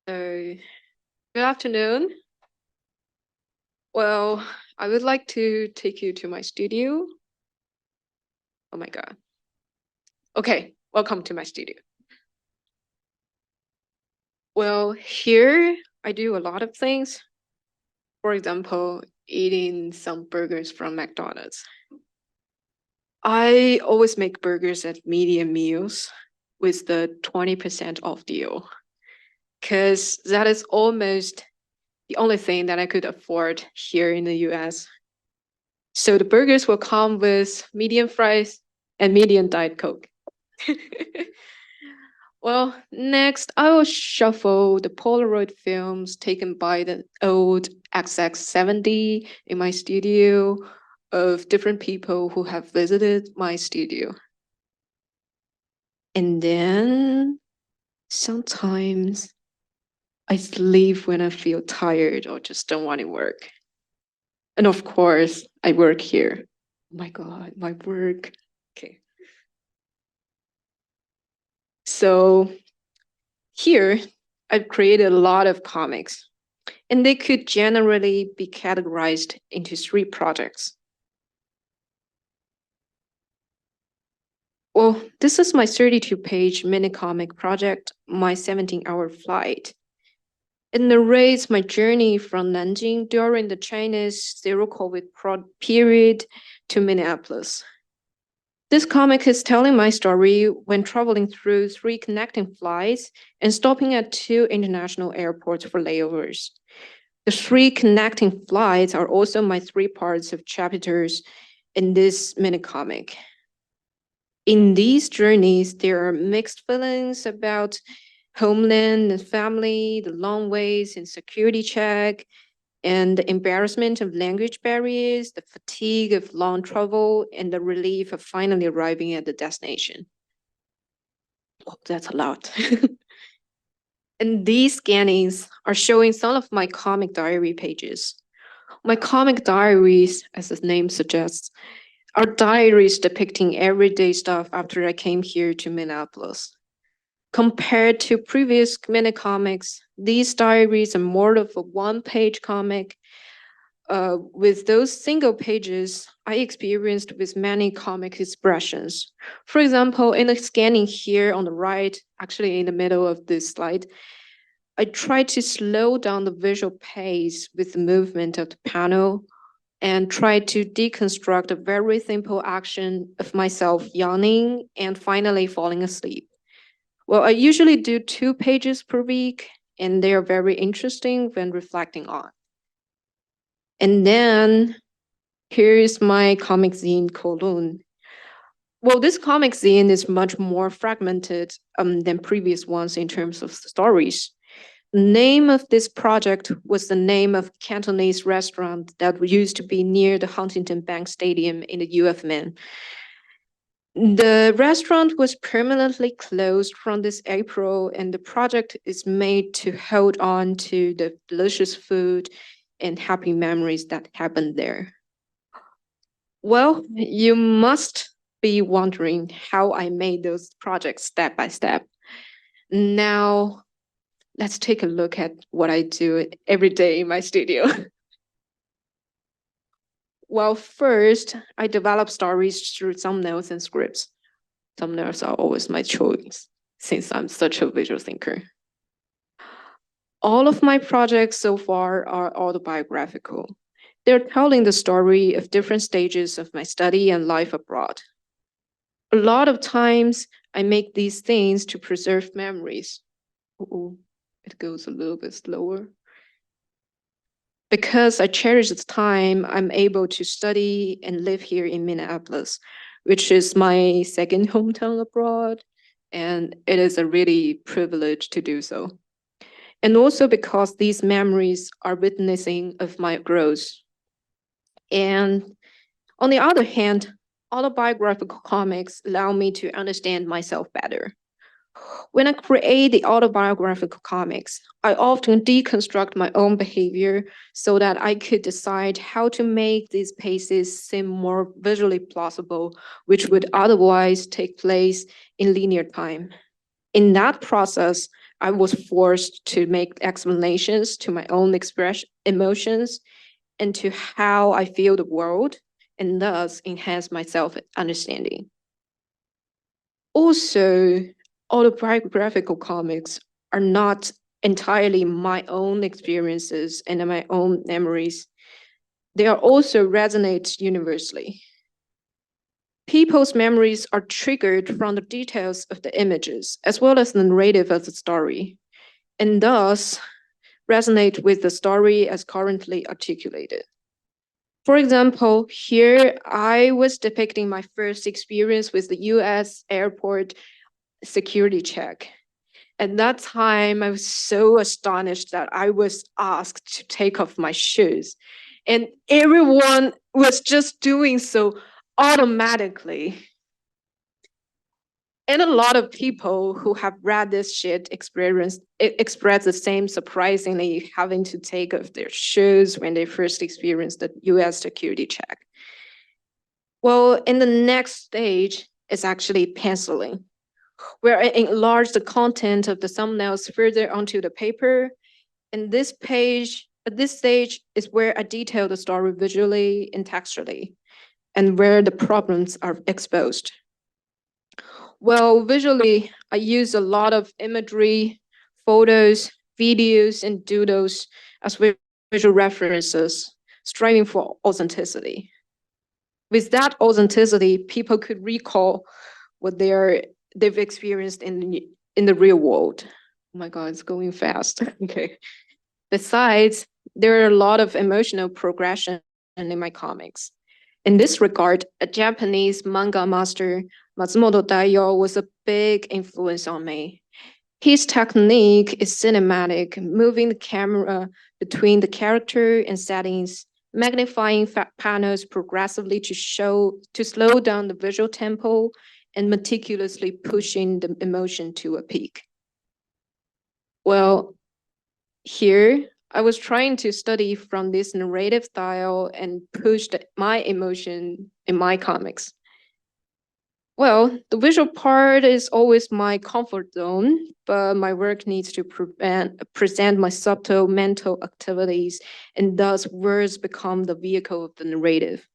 So, good afternoon. Well, I would like to take you to my studio. Oh my God. Okay, welcome to my studio. Well, here I do a lot of things. For example, eating some burgers from McDonald's. I always make burgers at medium meals with the 20% off deal because that is almost the only thing that I could afford here in the US. So the burgers will come with medium fries and medium Diet Coke. Well, next I will shuffle the Polaroid films taken by the old XX70 in my studio of different people who have visited my studio. And then sometimes I sleep when I feel tired or just don't want to work. And of course, I work here. Oh my God, my work. Okay. So here, I've created a lot of comics, and they could generally be categorized into three projects. Well, this is my 32-page mini comic project, My 17-Hour Flight. It narrates my journey from Nanjing during the Chinese zero-COVID period to Minneapolis. This comic is telling my story when traveling through 3 connecting flights and stopping at 2 international airports for layovers. The 3 connecting flights are also my 3 parts of chapters in this mini comic. In these journeys, there are mixed feelings about homeland and family, the long waits and security check, and the embarrassment of language barriers, the fatigue of long travel, and the relief of finally arriving at the destination. Oh, that's a lot. And these scannings are showing some of my comic diary pages. My comic diaries, as the name suggests, are diaries depicting everyday stuff after I came here to Minneapolis. Compared to previous mini comics, these diaries are more of a one-page comic. With those single pages, I experienced with many comic expressions. For example, in the scanning here on the right, actually in the middle of this slide, I tried to slow down the visual pace with the movement of the panel and try to deconstruct a very simple action of myself yawning and finally falling asleep. Well, I usually do 2 pages per week, and they are very interesting when reflecting on. And then here's my comic zine, Kowloon. Well, this comic zine is much more fragmented than previous ones in terms of stories. The name of this project was the name of a Cantonese restaurant that used to be near the Huntington Bank Stadium in the U of M. The restaurant was permanently closed from this April, and the project is made to hold on to the delicious food and happy memories that happened there. Well, you must be wondering how I made those projects step by step. Now, let's take a look at what I do every day in my studio. Well, first, I develop stories through thumbnails and scripts. Thumbnails are always my choice since I'm such a visual thinker. All of my projects so far are autobiographical. They're telling the story of different stages of my study and life abroad. A lot of times, I make these things to preserve memories. Uh-oh, it goes a little bit slower. Because I cherish the time I'm able to study and live here in Minneapolis, which is my second hometown abroad, and it is a really privilege to do so. And also because these memories are witnessing of my growth. And on the other hand, autobiographical comics allow me to understand myself better. When I create the autobiographical comics, I often deconstruct my own behavior so that I could decide how to make these paces seem more visually plausible, which would otherwise take place in linear time. In that process, I was forced to make explanations to my own emotions and to how I feel the world, and thus enhance my self-understanding. Also, autobiographical comics are not entirely my own experiences and my own memories. They are also resonate universally. People's memories are triggered from the details of the images, as well as the narrative of the story, and thus resonate with the story as currently articulated. For example, here I was depicting my first experience with the US airport security check. At that time, I was so astonished that I was asked to take off my shoes. And everyone was just doing so automatically. And a lot of people who have read this shit express the same surprisingly having to take off their shoes when they first experienced the US security check. Well, in the next stage is actually penciling, where I enlarge the content of the thumbnails further onto the paper. And this stage is where I detail the story visually and textually, and where the problems are exposed. Well, visually, I use a lot of imagery, photos, videos, and doodles as visual references, striving for authenticity. With that authenticity, people could recall what they've experienced in the real world. Oh my God, it's going fast. Okay. Besides, there are a lot of emotional progression in my comics. In this regard, a Japanese manga master, Matsumoto Taiyo, was a big influence on me. His technique is cinematic, moving the camera between the character and settings, magnifying panels progressively to slow down the visual tempo and meticulously pushing the emotion to a peak. Well, here I was trying to study from this narrative style and pushed my emotion in my comics. Well, the visual part is always my comfort zone, but my work needs to present my subtle mental activities, and thus words become the vehicle of the narrative.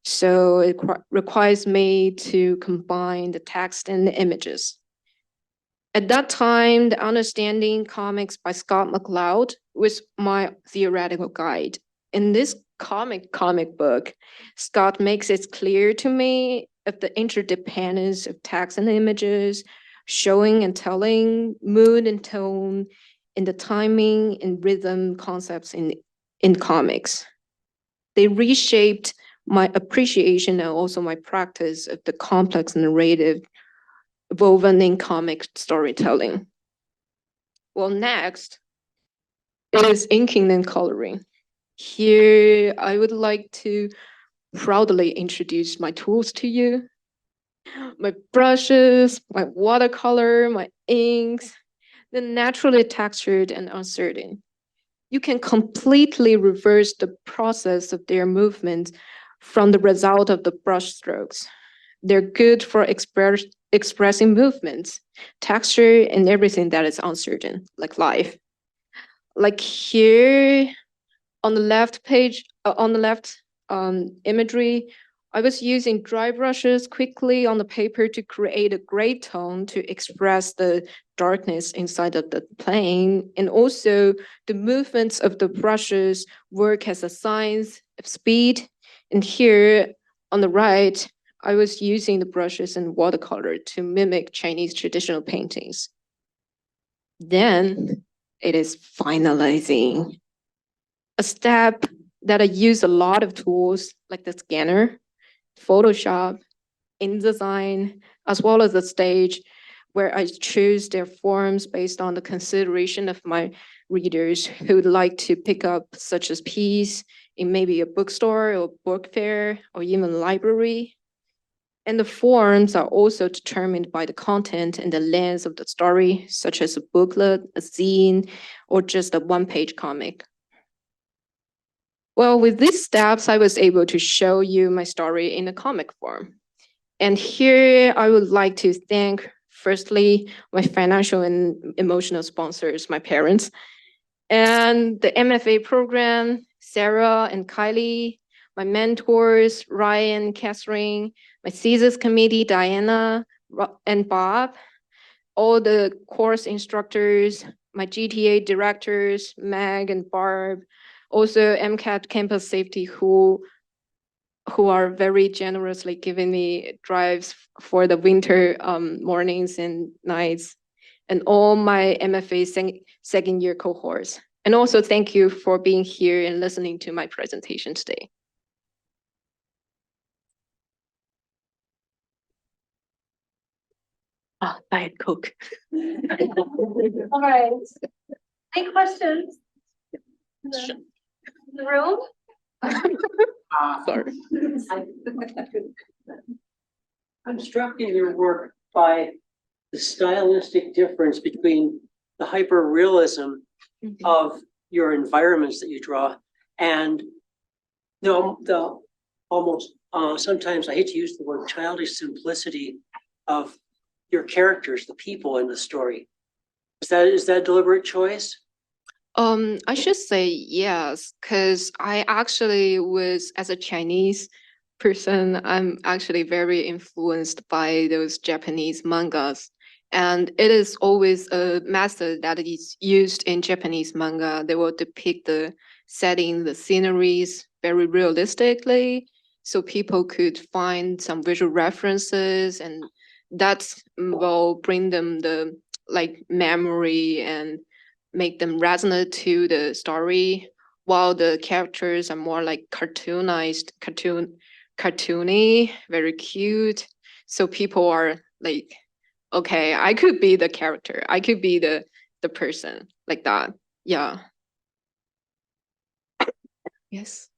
So it requires me to combine the text and the images. At that time, the Understanding Comics by Scott McCloud was my theoretical guide. In this comic book, Scott makes it clear to me of the interdependence of text and images, showing and telling, mood and tone, and the timing and rhythm concepts in comics. They reshaped my appreciation and also my practice of the complex narrative woven in comic storytelling. Well, next is inking and coloring. Here, I would like to proudly introduce my tools to you. My brushes, my watercolor, my inks, they're naturally textured and uncertain. You can completely reverse the process of their movement from the result of the brush strokes. They're good for expressing movements, texture, and everything that is uncertain, like life. Like here on the left page, on the left imagery, I was using dry brushes quickly on the paper to create a gray tone to express the darkness inside of the plane. And also the movements of the brushes work as a signs of speed. And here on the right, I was using the brushes and watercolor to mimic Chinese traditional paintings. Then it is finalizing. A step that I use a lot of tools like the scanner, Photoshop, InDesign, as well as the stage where I choose their forms based on the consideration of my readers who would like to pick up such as piece in maybe a bookstore or book fair or even library. And the forms are also determined by the content and the length of the story, such as a booklet, a zine, or just a one-page comic. Well, with these steps, I was able to show you my story in a comic form. And here I would like to thank Firstly, my financial and emotional sponsors, my parents, and the MFA program, Sarah and Kylie, my mentors, Ryan, Catherine, my thesis committee, Diana and Bob, all the course instructors, my GTA directors, Meg and Barb, also MCAD campus safety who are very generously giving me drives for the winter mornings and nights, and all my MFA second year cohorts. And also thank you for being here and listening to my presentation today. Ah, Diet Coke. All right. Any questions? In the room? Sorry. I'm struck in your work by the stylistic difference between the hyper-realism of your environments that you draw and the almost sometimes, I hate to use the word, childish simplicity of your characters, the people in the story. Is that a deliberate choice? I should say yes, because I actually was, as a Chinese person, I'm actually very influenced by those Japanese mangas. And it is always a method that is used in Japanese manga. They will depict the setting, the sceneries very realistically, so people could find some visual references, and that will bring them the like memory and make them resonate to the story, while the characters are more like cartoony, very cute. So people are like, okay, I could be the character. I could be the person like that. Yeah. Yes.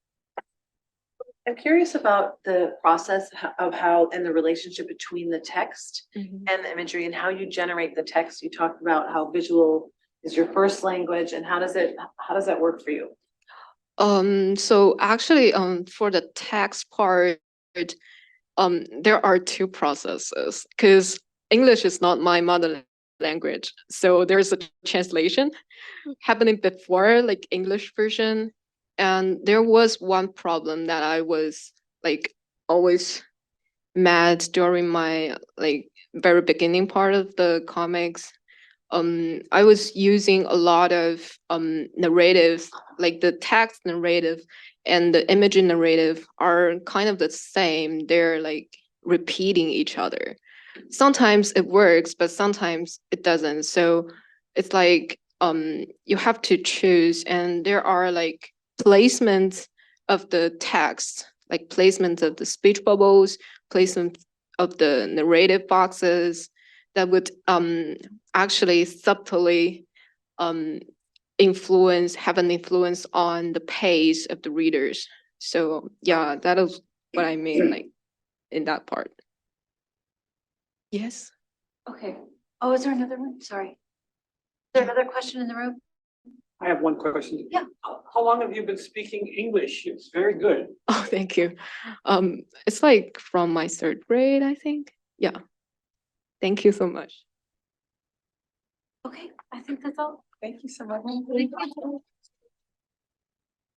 I'm curious about the process of how and the relationship between the text and the imagery and how you generate the text. You talked about how visual is your first language, and how does that work for you? So actually, for the text part, there are two processes because English is not my mother language. So there's a translation happening before like English version. And there was one problem that I was like always mad during my like very beginning part of the comics. I was using a lot of narratives, like the text narrative and the image narrative are kind of the same. They're like repeating each other. Sometimes it works, but sometimes it doesn't. So it's like you have to choose, and there are like placements of the text, like placement of the speech bubbles, placement of the narrative boxes that would actually subtly have an influence on the pace of the readers. So yeah, that is what I mean, like in that part. Yes. Okay. Oh, is there another one? Sorry. Is there another question in the room? I have one question. Yeah. How long have you been speaking English? It's very good. Oh, thank you. It's like from my third grade, I think. Yeah. Thank you so much. Okay, I think that's all. Thank you so much. Thank you.